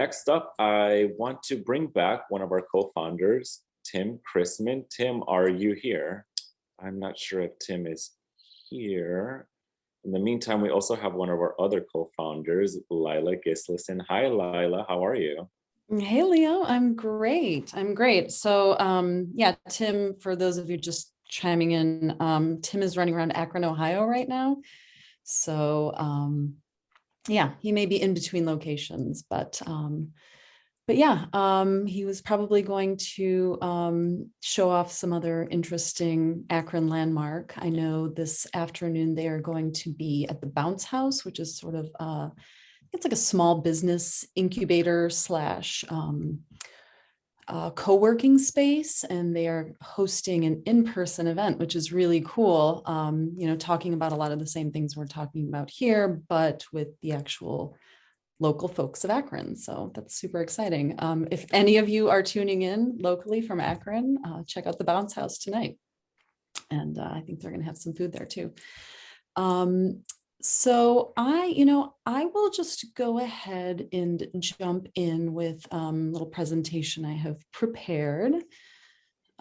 next up, I want to bring back one of our co-founders, Tim Chrisman. Tim, are you here? I'm not sure if Tim is here. In the meantime, we also have one of our other co-founders, Lyla Gislison. Hi, Lyla, how are you? Hey, Leo, I'm great. I'm great. So yeah, Tim, for those of you just chiming in, Tim is running around Akron, Ohio right now. So yeah, he may be in between locations, but yeah, he was probably going to show off some other interesting Akron landmark. I know this afternoon they are going to be at the Bounce House, which is sort of it's like a small business incubator slash co-working space, and they are hosting an in-person event, which is really cool. Talking about a lot of the same things we're talking about here, but with the actual local folks of Akron. So that's super exciting. If any of you are tuning in locally from Akron, check out the Bounce House tonight. And I think they're going to have some food there too. So I will just go ahead and jump in with a little presentation I have prepared.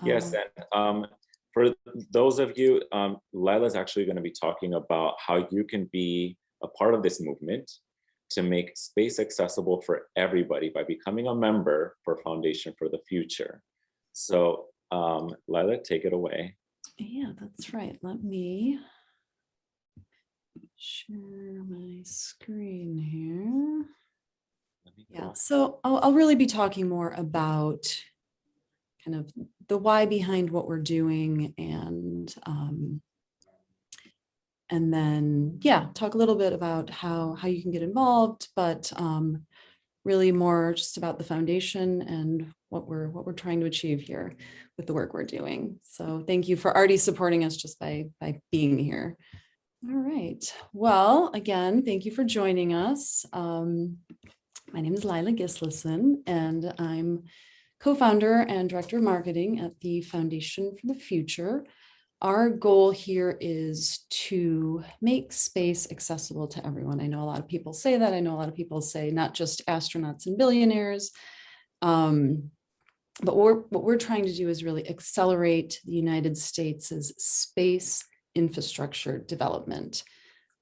Yes, and for those of you, Lyla is actually going to be talking about how you can be a part of this movement to make space accessible for everybody by becoming a member for Foundation for the Future. So Lyla, take it away. Yeah, that's right. Let me share my screen here. Yeah, so I'll really be talking more about kind of the why behind what we're doing, and then, yeah, talk a little bit about how you can get involved, but really more just about the foundation and what we're trying to achieve here with the work we're doing. So thank you for already supporting us just by being here. All right. Well, again, thank you for joining us. My name is Lyla Gislison, and I'm co-founder and director of marketing at the Foundation for the Future. Our goal here is to make space accessible to everyone. I know a lot of people say that. I know a lot of people say not just astronauts and billionaires. But what we're trying to do is really accelerate the United States' space infrastructure development.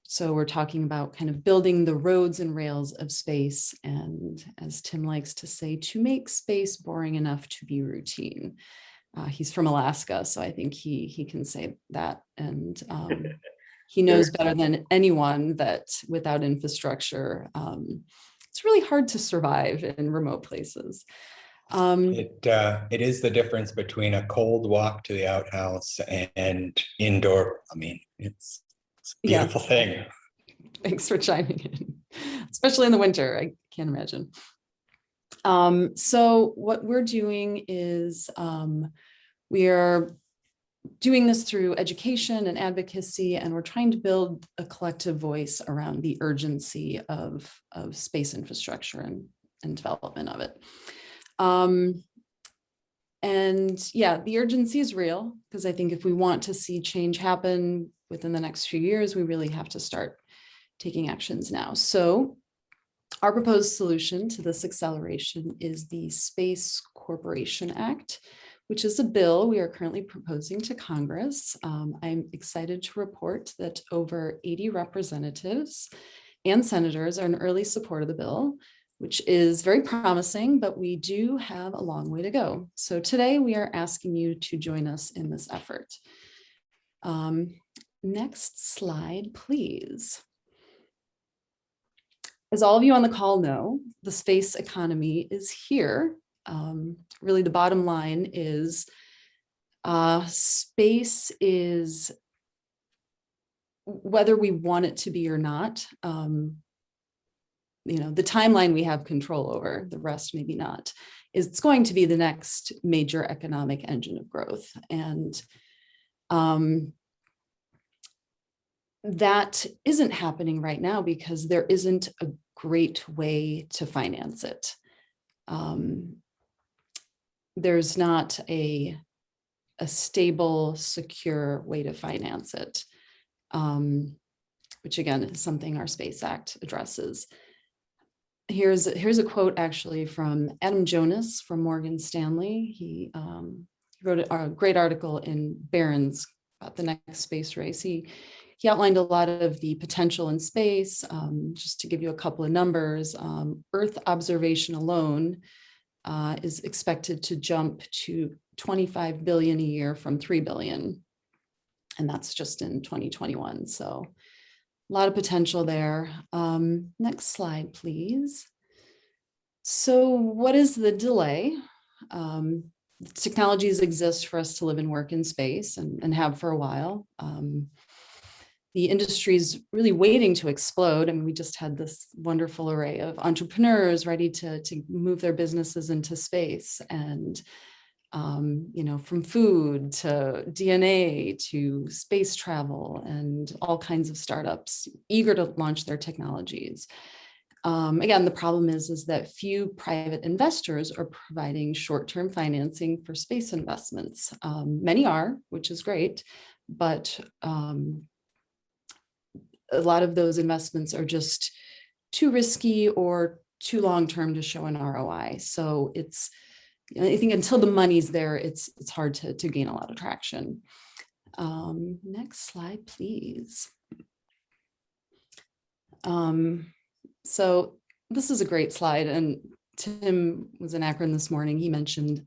So we're talking about kind of building the roads and rails of space, and as Tim likes to say, to make space boring enough to be routine. He's from Alaska, so I think he can say that, and he knows better than anyone that without infrastructure, it's really hard to survive in remote places. It is the difference between a cold walk to the outhouse and indoor. I mean, it's a beautiful thing. Thanks for chiming in, especially in the winter. I can't imagine. So what we're doing is we are doing this through education and advocacy, and we're trying to build a collective voice around the urgency of space infrastructure and development of it. And yeah, the urgency is real, because I think if we want to see change happen within the next few years, we really have to start taking actions now. So our proposed solution to this acceleration is the Space Corporation Act, which is a bill we are currently proposing to Congress. I'm excited to report that over 80 representatives and senators are in early support of the bill, which is very promising, but we do have a long way to go. So today we are asking you to join us in this effort. Next slide, please. As all of you on the call know, the space economy is here. Really, the bottom line is space is, whether we want it to be or not, the timeline we have control over, the rest maybe not, is it's going to be the next major economic engine of growth. And that isn't happening right now because there isn't a great way to finance it. There's not a stable, secure way to finance it, which again is something our Space Act addresses. here's a quote actually from Adam Jonas from Morgan Stanley. He wrote a great article in Barron's about the next space race. He outlined a lot of the potential in space. Just to give you a couple of numbers, Earth observation alone is expected to jump to 25 billion a year from 3 billion. And that's just in 2021. So a lot of potential there. Next slide, please. So what is the delay? Technologies exist for us to live and work in space and have for a while. The industry is really waiting to explode. I mean, we just had this wonderful array of entrepreneurs ready to move their businesses into space, and from food to DNA to space travel and all kinds of startups eager to launch their technologies. Again, the problem is that few private investors are providing short-term financing for space investments. Many are, which is great, but a lot of those investments are just too risky or too long-term to show an ROI. So I think until the money's there, it's hard to gain a lot of traction. Next slide, please. So this is a great slide, and Tim was in Akron this morning. He mentioned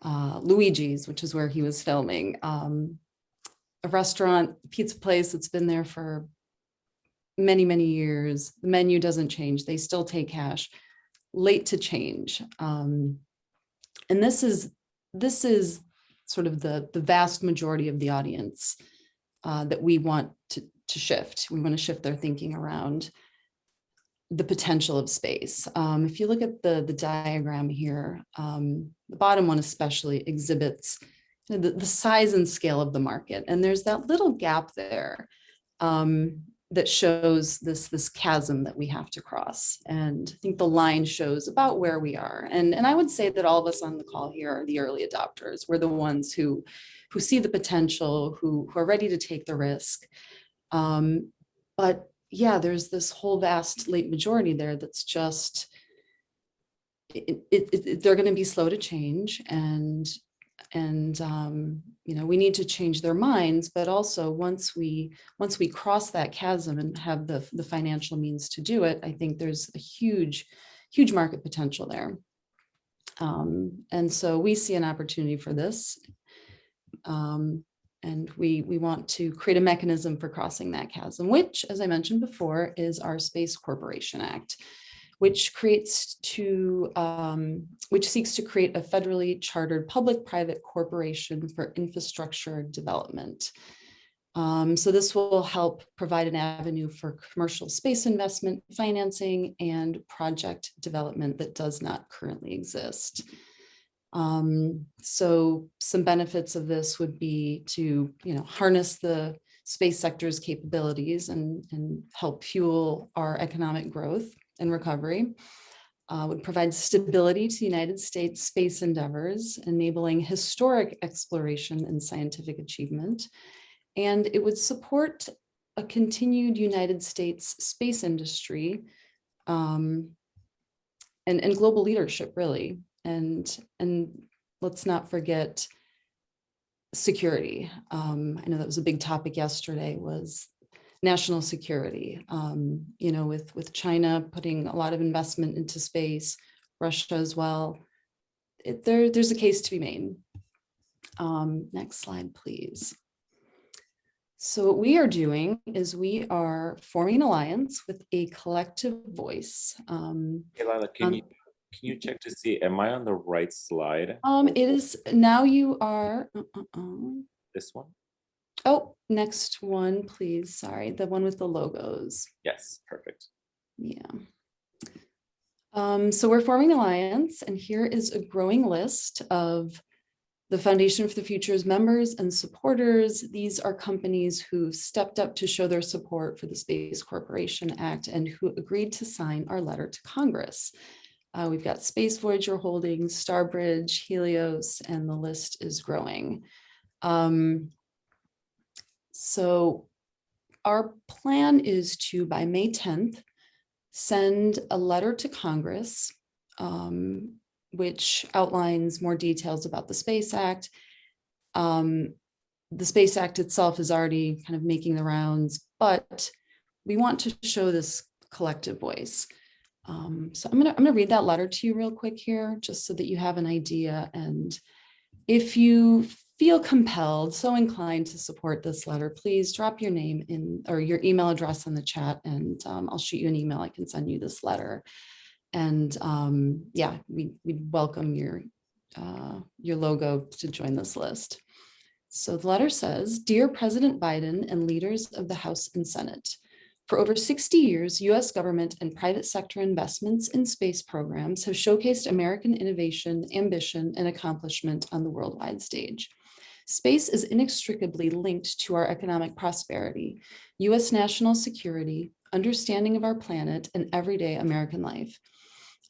Luigi's, which is where he was filming, a restaurant, pizza place that's been there for many, many years. The menu doesn't change. They still take cash, late to change. And this is sort of the vast majority of the audience that we want to shift. We want to shift their thinking around the potential of space. If you look at the diagram here, the bottom one especially exhibits the size and scale of the market. And there's that little gap there that shows this chasm that we have to cross. And I think the line shows about where we are. And I would say that all of us on the call here are the early adopters. We're the ones who see the potential, who are ready to take the risk. But yeah, there's this whole vast late majority there that's just, they're going to be slow to change, and we need to change their minds. But also once we cross that chasm and have the financial means to do it, I think there's a huge market potential there. And so we see an opportunity for this. And we want to create a mechanism for crossing that chasm, which, as I mentioned before, is our Space Corporation Act, which seeks to create a federally chartered public-private corporation for infrastructure development. So this will help provide an avenue for commercial space investment, financing, and project development that does not currently exist. So some benefits of this would be to, harness the space sector's capabilities and help fuel our economic growth and recovery. Would provide stability to the United States space endeavors, enabling historic exploration and scientific achievement. And it would support a continued United States space industry and global leadership, really. And let's not forget security. I know that was a big topic yesterday, was national security. With China putting a lot of investment into space, Russia as well. There's a case to be made. Next slide, please. So what we are doing is we are forming an alliance with a collective voice. Hey, Lyla, can you check to see, am I on the right slide? It is, now you are. This one? Oh, next one, please. Sorry, the one with the logos. Yes, perfect. Yeah. So we're forming an alliance, and here is a growing list of the Foundation for the Future's members and supporters. These are companies who stepped up to show their support for the Space Corporation Act and who agreed to sign our letter to Congress. We've got Space Voyager Holdings, Starbridge, Helios, and the list is growing. So our plan is to, by May 10th, send a letter to Congress, which outlines more details about the Space Act. The Space Act itself is already kind of making the rounds, but we want to show this collective voice. So I'm gonna read that letter to you real quick here, just so that you have an idea. And if you feel compelled, so inclined to support this letter, please drop your name in or your email address in the chat, and I'll shoot you an email. I can send you this letter. And yeah, we'd welcome your logo to join this list. So the letter says, "Dear President Biden and leaders of the House and Senate, for over 60 years, US government and private sector investments in space programs have showcased American innovation, ambition, and accomplishment on the worldwide stage. Space is inextricably linked to our economic prosperity, US national security, understanding of our planet, and everyday American life.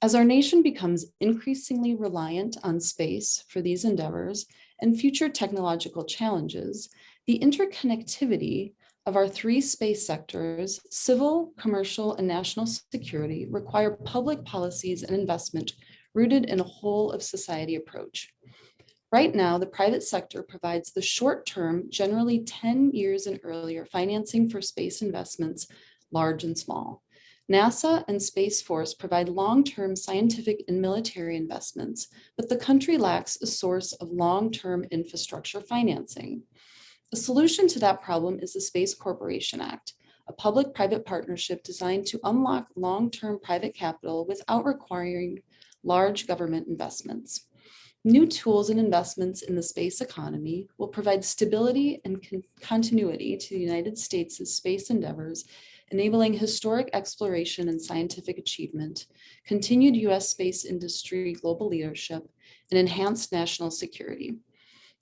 As our nation becomes increasingly reliant on space for these endeavors and future technological challenges, the interconnectivity of our three space sectors, civil, commercial, and national security, require public policies and investment rooted in a whole of society approach. Right now, the private sector provides the short-term, generally 10 years and earlier financing for space investments, large and small. NASA and Space Force provide long-term scientific and military investments, but the country lacks a source of long-term infrastructure financing. The solution to that problem is the Space Corporation Act, a public-private partnership designed to unlock long-term private capital without requiring large government investments. New tools and investments in the space economy will provide stability and continuity to the United States' space endeavors, enabling historic exploration and scientific achievement, continued US space industry global leadership, and enhanced national security.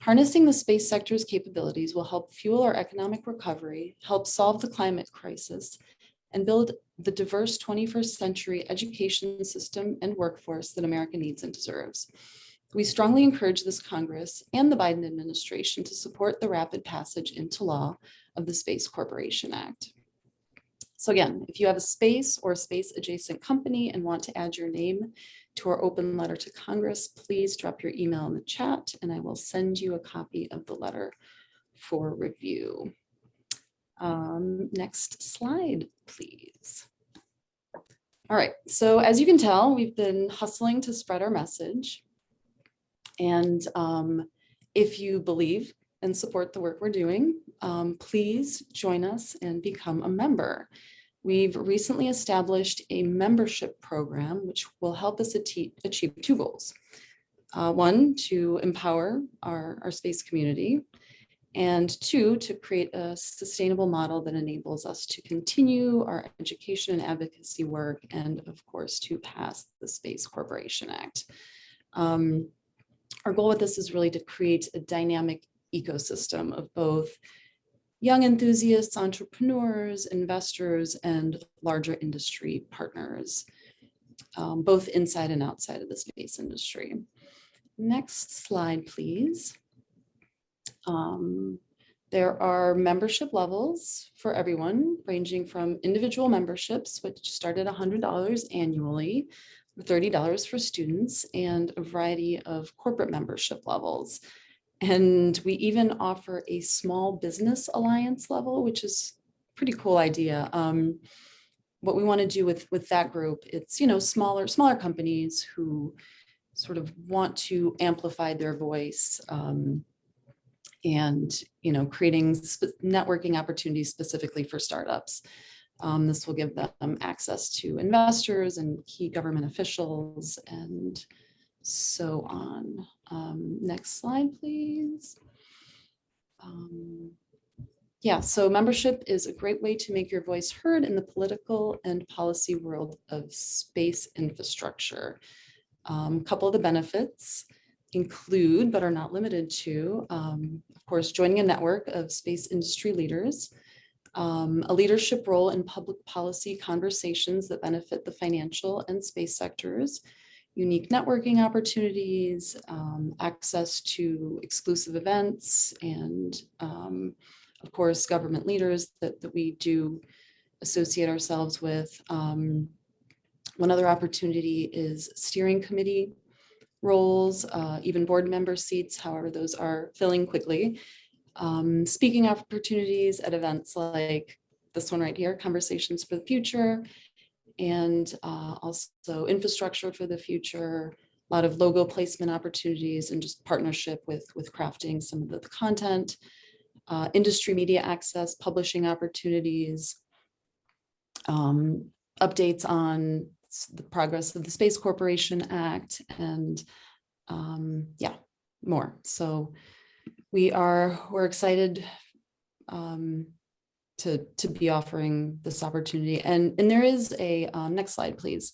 Harnessing the space sector's capabilities will help fuel our economic recovery, help solve the climate crisis, and build the diverse 21st century education system and workforce that America needs and deserves. We strongly encourage this Congress and the Biden administration to support the rapid passage into law of the Space Corporation Act." So again, if you have a space or space adjacent company and want to add your name to our open letter to Congress, please drop your email in the chat and I will send you a copy of the letter for review. Next slide, please. All right, so as you can tell, we've been hustling to spread our message. And if you believe and support the work we're doing, please join us and become a member. We've recently established a membership program, which will help us achieve two goals. One, to empower our space community, and two, to create a sustainable model that enables us to continue our education and advocacy work, and of course, to pass the Space Corporation Act. Our goal with this is really to create a dynamic ecosystem of both young enthusiasts, entrepreneurs, investors, and larger industry partners, both inside and outside of the space industry. Next slide, please. There are membership levels for everyone, ranging from individual memberships, which start at $100 annually, $30 for students, and a variety of corporate membership levels. And we even offer a small business alliance level, which is a pretty cool idea. What we want to do with that group, it's, you know, smaller companies who sort of want to amplify their voice, and, you know, creating networking opportunities specifically for startups. This will give them access to investors and key government officials and so on. Next slide, please. Yeah, so membership is a great way to make your voice heard in the political and policy world of space infrastructure. A couple of the benefits include, but are not limited to, of course, joining a network of space industry leaders, a leadership role in public policy conversations that benefit the financial and space sectors, unique networking opportunities, access to exclusive events, and of course, government leaders that we do associate ourselves with, One other opportunity is steering committee roles, even board member seats, however, those are filling quickly. Speaking opportunities at events like this one right here, Conversations for the Future, and also infrastructure for the future, a lot of logo placement opportunities and just partnership with crafting some of the content, industry media access, publishing opportunities, updates on the progress of the Space Corporation Act, and yeah, more. So we're excited to be offering this opportunity. And there is a, next slide, please.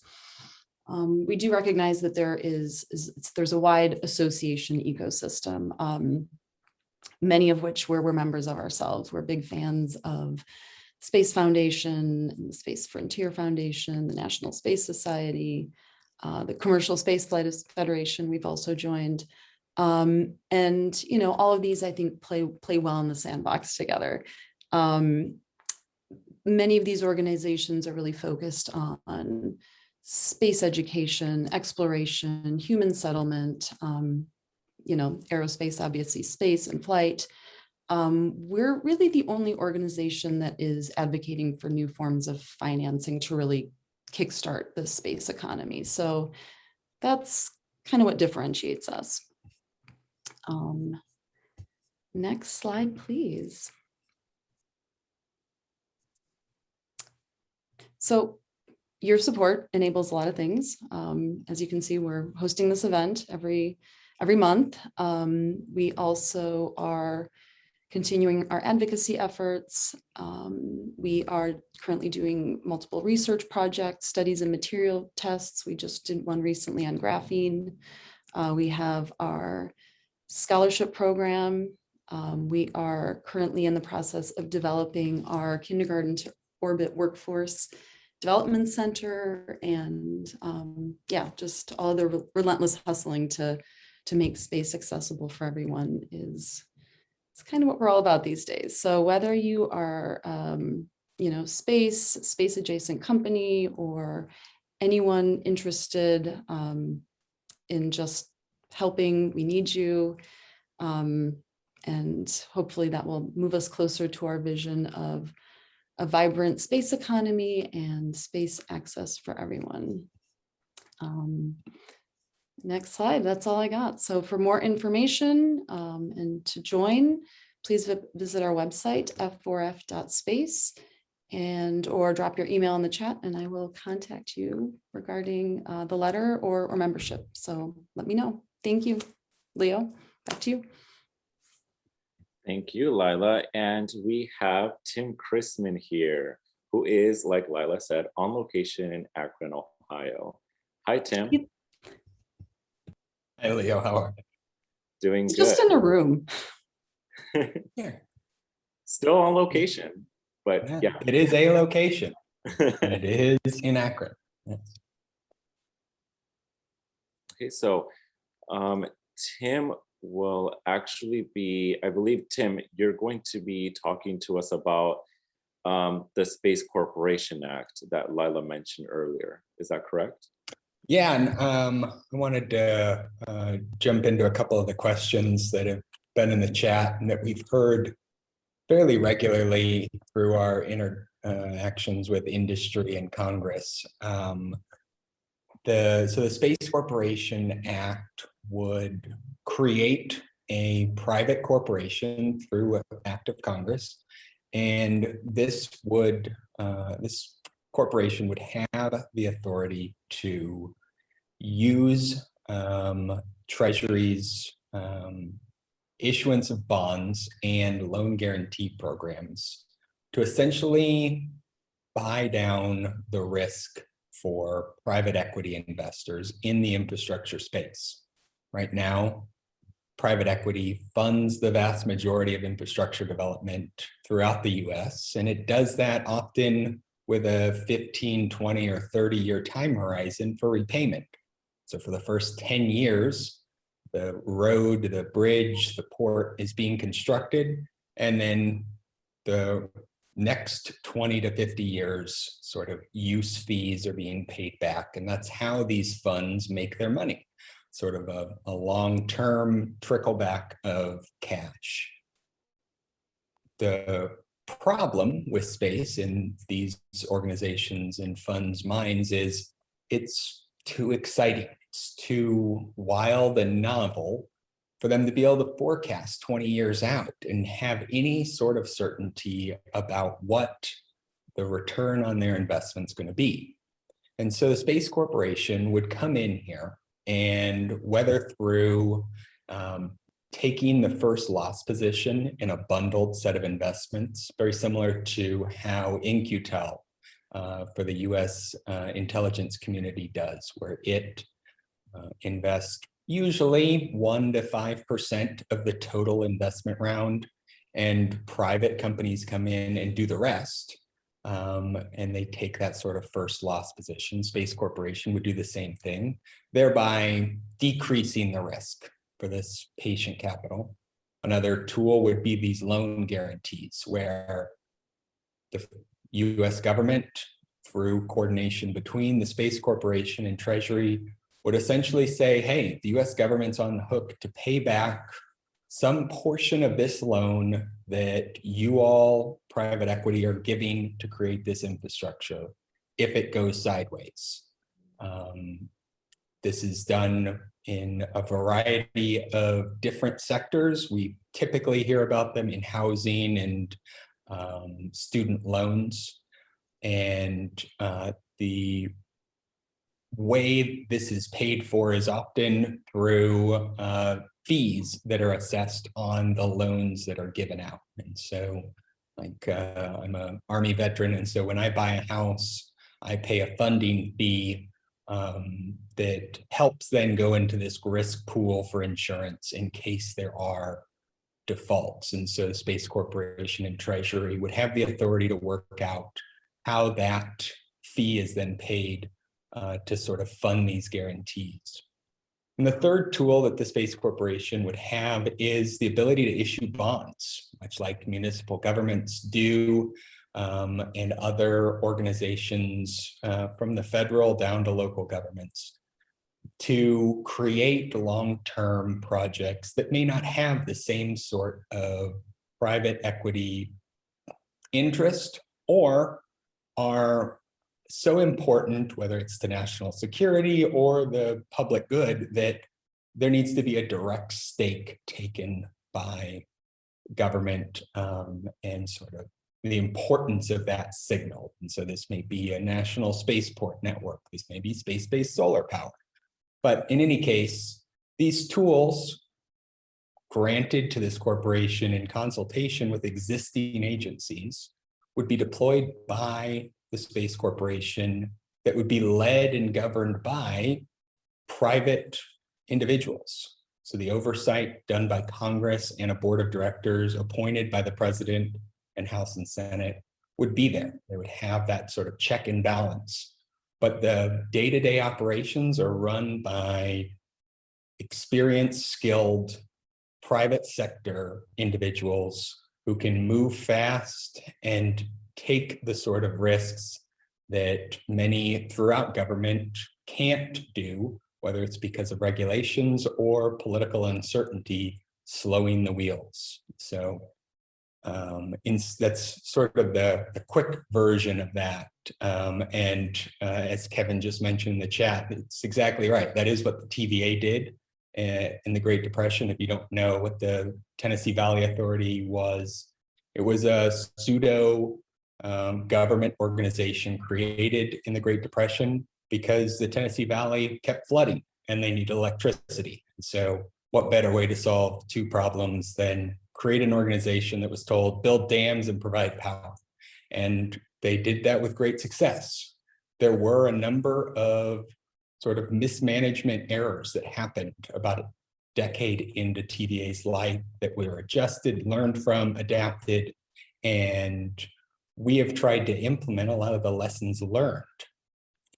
We do recognize that there's a wide association ecosystem, many of which we're members of ourselves. We're big fans of Space Foundation, the Space Frontier Foundation, the National Space Society, the Commercial Space Flight Federation we've also joined. And all of these, I think, play well in the sandbox together. Many of these organizations are really focused on space education, exploration, human settlement, aerospace, obviously space and flight. We're really the only organization that is advocating for new forms of financing to really kickstart the space economy. So that's kind of what differentiates us. Next slide, please. So your support enables a lot of things. As you can see, we're hosting this event every month. We also are continuing our advocacy efforts. We are currently doing multiple research projects, studies and material tests. We just did one recently on graphene. We have our scholarship program. We are currently in the process of developing our kindergarten to orbit workforce development center, and just all the relentless hustling to make space accessible for everyone it's kind of what we're all about these days. So whether you are, space adjacent company, or anyone interested in just helping, we need you. And hopefully that will move us closer to our vision of a vibrant space economy and space access for everyone. Next slide, that's all I got. So for more information and to join, please visit our website, f4f.space, or drop your email in the chat and I will contact you regarding the letter or membership. So let me know. Thank you. Leo, back to you. Thank you, Lyla. And we have Tim Chrisman here, who is, like Lyla said, on location in Akron, Ohio. Hi, Tim. Hey, Leo, how are you? Doing good. Just in a room. Yeah. Still on location, but yeah. It is a location, and it is in Akron. Yes. Okay, so Tim will actually be, I believe, Tim, you're going to be talking to us about the Space Corporation Act that Lyla mentioned earlier. Is that correct? Yeah, and I wanted to jump into a couple of the questions that have been in the chat and that we've heard fairly regularly through our interactions with industry and Congress. So the Space Corporation Act would create a private corporation through an act of Congress, and this corporation would have the authority to use Treasury's issuance of bonds and loan guarantee programs to essentially buy down the risk for private equity investors in the infrastructure space. Right now, private equity funds the vast majority of infrastructure development throughout the US, and it does that often with a 15, 20, or 30-year time horizon for repayment. So for the first 10 years, the road, the bridge, the port is being constructed, and then the next 20 to 50 years, sort of use fees are being paid back. And that's how these funds make their money, sort of a long-term trickle back of cash. The problem with space in these organizations and funds' minds is it's too exciting. It's too wild and novel for them to be able to forecast 20 years out and have any sort of certainty about what the return on their investment is going to be. And so the Space Corporation would come in here and whether through taking the first loss position in a bundled set of investments, very similar to how In-Q-Tel for the US intelligence community does, where it invests usually 1 to 5% of the total investment round, and private companies come in and do the rest. And they take that sort of first loss position. Space Corporation would do the same thing, thereby decreasing the risk for this patient capital. Another tool would be these loan guarantees, where the US government, through coordination between the Space Corporation and Treasury, would essentially say, hey, the US government's on the hook to pay back some portion of this loan that you all, private equity, are giving to create this infrastructure if it goes sideways. This is done in a variety of different sectors. We typically hear about them in housing and student loans. And the way this is paid for is often through fees that are assessed on the loans that are given out. And so, like, I'm an Army veteran, and so when I buy a house, I pay a funding fee that helps then go into this risk pool for insurance in case there are defaults. And so the Space Corporation and Treasury would have the authority to work out how that fee is then paid to sort of fund these guarantees. And the third tool that the Space Corporation would have is the ability to issue bonds, much like municipal governments do, and other organizations from the federal down to local governments, to create long-term projects that may not have the same sort of private equity interest, or are so important, whether it's to national security or the public good, that there needs to be a direct stake taken by government and sort of the importance of that signal. And so this may be a national spaceport network. This may be space-based solar power. But in any case, these tools granted to this corporation in consultation with existing agencies would be deployed by the Space Corporation, that would be led and governed by private individuals. So the oversight done by Congress and a board of directors appointed by the president and House and Senate would be there. They would have that sort of check and balance. But the day-to-day operations are run by experienced, skilled, private sector individuals who can move fast and take the sort of risks that many throughout government can't do, whether it's because of regulations or political uncertainty slowing the wheels. So that's sort of the quick version of that. As Kevin just mentioned in the chat, it's exactly right. That is what the TVA did in the Great Depression. If you don't know what the Tennessee Valley Authority was, it was a pseudo government organization created in the Great Depression because the Tennessee Valley kept flooding and they needed electricity. So what better way to solve two problems than create an organization that was told, build dams and provide power? And they did that with great success. There were a number of sort of mismanagement errors that happened about a decade into TVA's life that we were adjusted, learned from, adapted, and we have tried to implement a lot of the lessons learned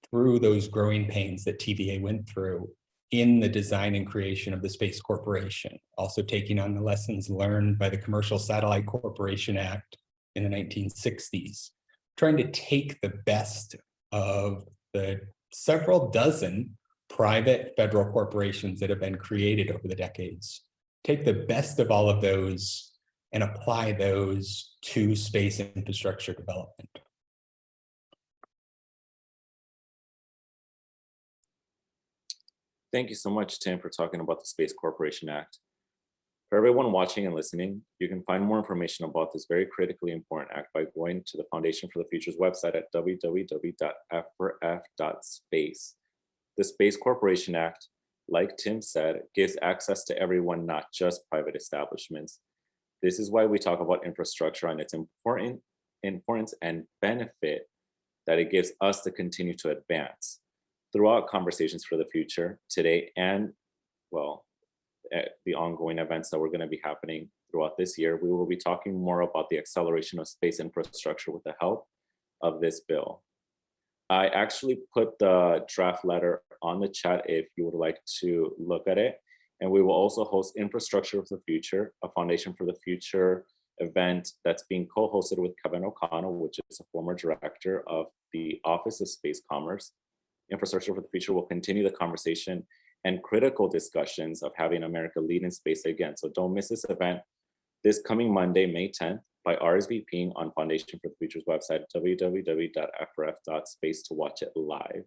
through those growing pains that TVA went through in the design and creation of the Space Corporation, also taking on the lessons learned by the Commercial Satellite Corporation Act in the 1960s, trying to take the best of the several dozen private federal corporations that have been created over the decades, take the best of all of those and apply those to space infrastructure development. Thank you so much, Tim, for talking about the Space Corporation Act. For everyone watching and listening, you can find more information about this very critically important act by going to the Foundation for the Future's website at www.f4f.space. The Space Corporation Act, like Tim said, gives access to everyone, not just private establishments. This is why we talk about infrastructure and its importance and benefit that it gives us to continue to advance. Throughout Conversations for the Future today and, well, the ongoing events that we're going to be happening throughout this year, we will be talking more about the acceleration of space infrastructure with the help of this bill. I actually put the draft letter on the chat if you would like to look at it. And we will also host Infrastructure of the Future, a Foundation for the Future event that's being co-hosted with Kevin O'Connell, which is a former director of the Office of Space Commerce. Infrastructure for the Future will continue the conversation and critical discussions of having America lead in space again. So don't miss this event this coming Monday, May 10th, by RSVPing on Foundation for the Future's website, www.f4f.space, to watch it live.